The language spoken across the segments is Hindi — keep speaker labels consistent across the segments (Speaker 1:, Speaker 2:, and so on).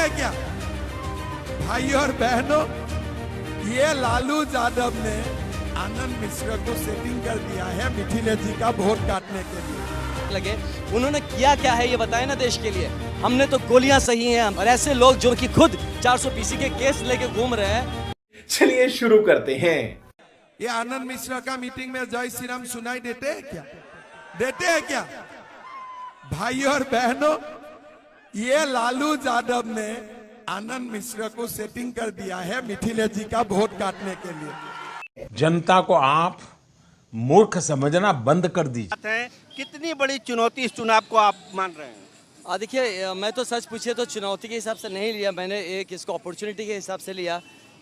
Speaker 1: हैं क्या भाई और बहनों? ये लालू यादव ने आनंद मिश्रा को सेटिंग कर दिया है मिथिलेश जी का वोट काटने के लिए।
Speaker 2: लगे उन्होंने किया क्या है ये बताए ना देश के लिए। हमने तो गोलियां सही हैं और ऐसे लोग जो कि खुद 400 पीसी के केस लेके घूम रहे हैं।
Speaker 3: चलिए शुरू करते हैं।
Speaker 1: ये आनंद मिश्रा का मीटिंग में जय श्री राम सुनाई देते हैं क्या? देते हैं क्या भाई और बहनों? ये लालू यादव ने आनंद मिश्रा को सेटिंग कर दिया है मिथिलेश जी का वोट काटने के लिए।
Speaker 3: जनता को आप मूर्ख समझना बंद कर दीजिए।
Speaker 4: कितनी बड़ी चुनौती इस चुनाव को आप मान रहे हैं?
Speaker 2: देखिए, मैं तो सच पूछिए तो चुनौती के हिसाब से नहीं लिया, मैंने एक इसको अपॉर्चुनिटी के हिसाब से लिया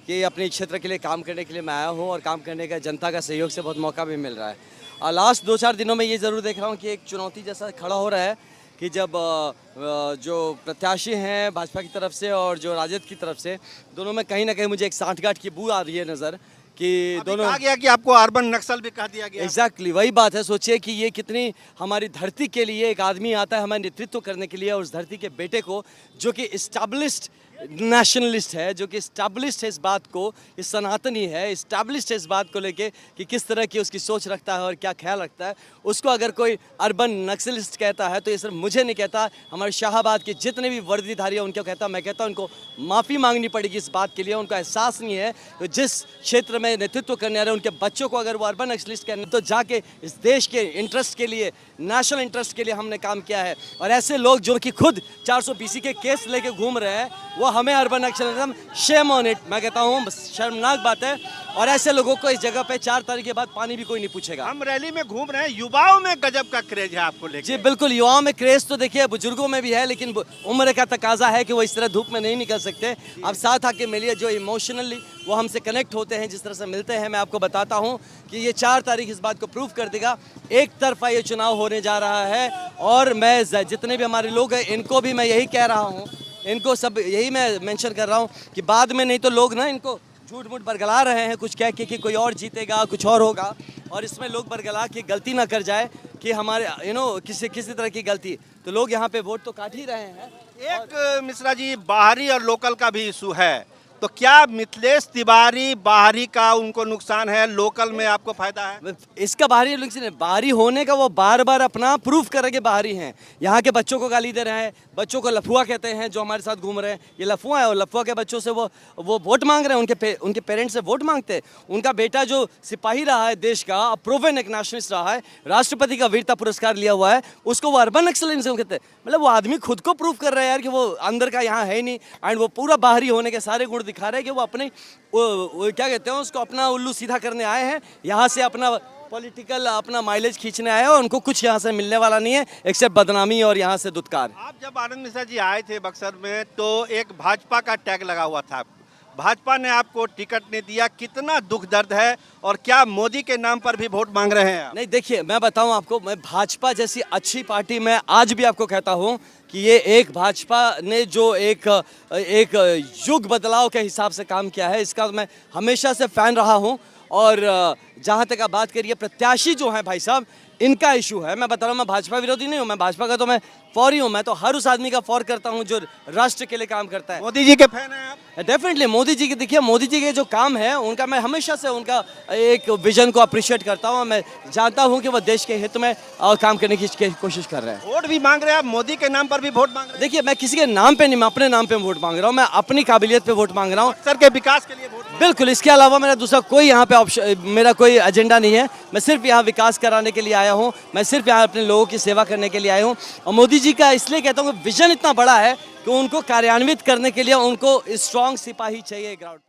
Speaker 2: कि अपने क्षेत्र के लिए काम करने के लिए मैं आया हूँ और काम करने का जनता का सहयोग से बहुत मौका भी मिल रहा है। और लास्ट 2-4 दिनों में ये ज़रूर देख रहा हूँ कि एक चुनौती जैसा खड़ा हो रहा है कि जब जो प्रत्याशी हैं भाजपा की तरफ से और जो राजद की तरफ से, दोनों में कहीं ना कहीं मुझे एक सांठगांठ की बू आ रही है नज़र कि दोनों
Speaker 4: कहा गया कि आपको अर्बन नक्सल भी कह दिया गया।
Speaker 2: एग्जैक्टली वही बात है। सोचिए कि ये कितनी हमारी धरती के लिए एक आदमी आता है हमारे नेतृत्व करने के लिए और उस धरती के बेटे को जो कि इस्टेब्लिश्ड नेशनलिस्ट है, जो कि इस्टेब्लिश्ड है इस बात को, इस सनातनी है, इस्टेब्लिश्ड है इस बात को लेके कि किस तरह की उसकी सोच रखता है और क्या ख्याल रखता है, उसको अगर कोई अर्बन नक्सलिस्ट कहता है तो ये सिर्फ मुझे नहीं कहता, हमारे शाहाबाद के जितने भी वर्दीधारी हैं उनको कहता। मैं कहता हूँ उनको माफ़ी मांगनी पड़ेगी इस बात के लिए। उनको एहसास नहीं है तो जिस क्षेत्र में नेतृत्व करने आ रहे हैं उनके बच्चों को अगर वो अर्बन नक्सलिस्ट कहने तो जाके इस देश के इंटरेस्ट के लिए, नेशनल इंटरेस्ट के लिए हमने काम किया है। और ऐसे लोग जो कि खुद 400 पीसी के केस लेके घूम रहे हैं वो हमें urban Naxalism, shame on it, मैं कहता हूँ शर्मनाक बात है। और ऐसे लोगों को इस जगह पे 4 तारीख के बाद पानी भी कोई नहीं पूछेगा।
Speaker 4: हम रैली में घूम रहे हैं, युवाओं में गजब का क्रेज है आपको लेकर।
Speaker 2: जी बिल्कुल, युवाओं में क्रेज तो देखिए बुजुर्गों में भी है, लेकिन उम्र का तकाजा है कि वो इस तरह धूप में नहीं निकल सकते। अब साथ आके मिलिए, जो इमोशनली वो हमसे कनेक्ट होते हैं, जिस तरह से मिलते हैं। मैं आपको बताता हूँ कि ये 4 तारीख इस बात को प्रूव कर देगा। एक तरफा ये चुनाव होने जा रहा है और मैं जितने भी हमारे लोग हैं इनको भी मैं यही कह रहा हूँ, इनको सब यही मैं मेंशन कर रहा हूँ कि बाद में नहीं तो लोग ना इनको झूठ मूठ बरगला रहे हैं कुछ कह के कि कोई और जीतेगा, कुछ और होगा, और इसमें लोग बरगला के गलती ना कर जाए कि हमारे किसी तरह की गलती, तो लोग यहाँ पे वोट तो काट ही रहे हैं।
Speaker 4: एक मिश्रा जी, बाहरी और लोकल का भी इशू है, तो क्या मिथिलेश तिवारी बाहरी का उनको नुकसान है, लोकल में आपको फायदा है?
Speaker 2: इसका बाहरी होने का वो बार बार अपना प्रूफ करेंगे बाहरी हैं। यहाँ के बच्चों को गाली दे रहे हैं, बच्चों को लफुआ कहते हैं जो हमारे साथ घूम रहे हैं, ये लफुआ है। और लफुआ के बच्चों से वो वोट मांग रहे हैं, उनके पेरेंट्स से वोट मांगते हैं। उनका बेटा जो सिपाही रहा है देश का, प्रूवन एक नेशनलिस्ट रहा है, राष्ट्रपति का वीरता पुरस्कार लिया हुआ है, उसको वो अर्बन नक्सलिज्म कहते हैं। मतलब वो आदमी खुद को प्रूफ कर रहा है यार कि वो अंदर का यहाँ है नहीं, एंड वो पूरा बाहरी होने के सारे गुण दिखा रहे हैं कि वो अपने वो क्या कहते हैं उसको, अपना उल्लू सीधा करने आए हैं, यहाँ से अपना पॉलिटिकल अपना माइलेज खींचने आए हैं। और उनको कुछ यहाँ से मिलने वाला नहीं है एक्सेप्ट बदनामी और यहाँ से दुत्कार।
Speaker 4: आप जब आनंद मिश्रा जी आए थे बक्सर में तो एक भाजपा का टैग लगा हुआ था, भाजपा ने आपको टिकट नहीं दिया, कितना दुख दर्द है? और क्या मोदी के नाम पर भी वोट मांग रहे हैं?
Speaker 2: नहीं देखिए, मैं बताऊं आपको, मैं भाजपा जैसी अच्छी पार्टी में आज भी आपको कहता हूं कि ये एक भाजपा ने जो एक युग बदलाव के हिसाब से काम किया है, इसका मैं हमेशा से फैन रहा हूं। और जहां तक आप बात करिए प्रत्याशी जो हैं भाई साहब, इनका इशू है। मैं बता रहा हूँ, मैं भाजपा विरोधी नहीं हूँ, मैं भाजपा का तो मैं फौरी हूँ। मैं तो हर उस आदमी का फौर करता हूँ जो राष्ट्र के लिए काम करता है।
Speaker 4: मोदी जी के फैन हैं आप?
Speaker 2: डेफिनेटली मोदी जी के, देखिए मोदी जी के जो काम है उनका, मैं हमेशा से उनका एक विजन को अप्रिशिएट करता हूँ। मैं जानता हूँ कि वो देश के हित में काम करने की कोशिश कर रहे हैं।
Speaker 4: वोट भी मांग रहे हैं आप, मोदी के नाम पर भी वोट मांग रहे हैं?
Speaker 2: देखिए, मैं किसी के नाम पे नहीं, मैं अपने नाम पे वोट मांग रहा हूँ, मैं अपनी काबिलियत पे वोट मांग रहा हूँ,
Speaker 4: सर के विकास के लिए वोट।
Speaker 2: बिल्कुल, इसके अलावा मेरा दूसरा कोई यहाँ पे ऑप्शन, मेरा कोई एजेंडा नहीं है। मैं सिर्फ यहाँ विकास कराने के लिए आया हूँ, मैं सिर्फ यहाँ अपने लोगों की सेवा करने के लिए आया हूँ। और मोदी जी का इसलिए कहता हूँ कि विजन इतना बड़ा है कि उनको कार्यान्वित करने के लिए उनको स्ट्रॉन्ग सिपाही चाहिए ग्राउंड पे।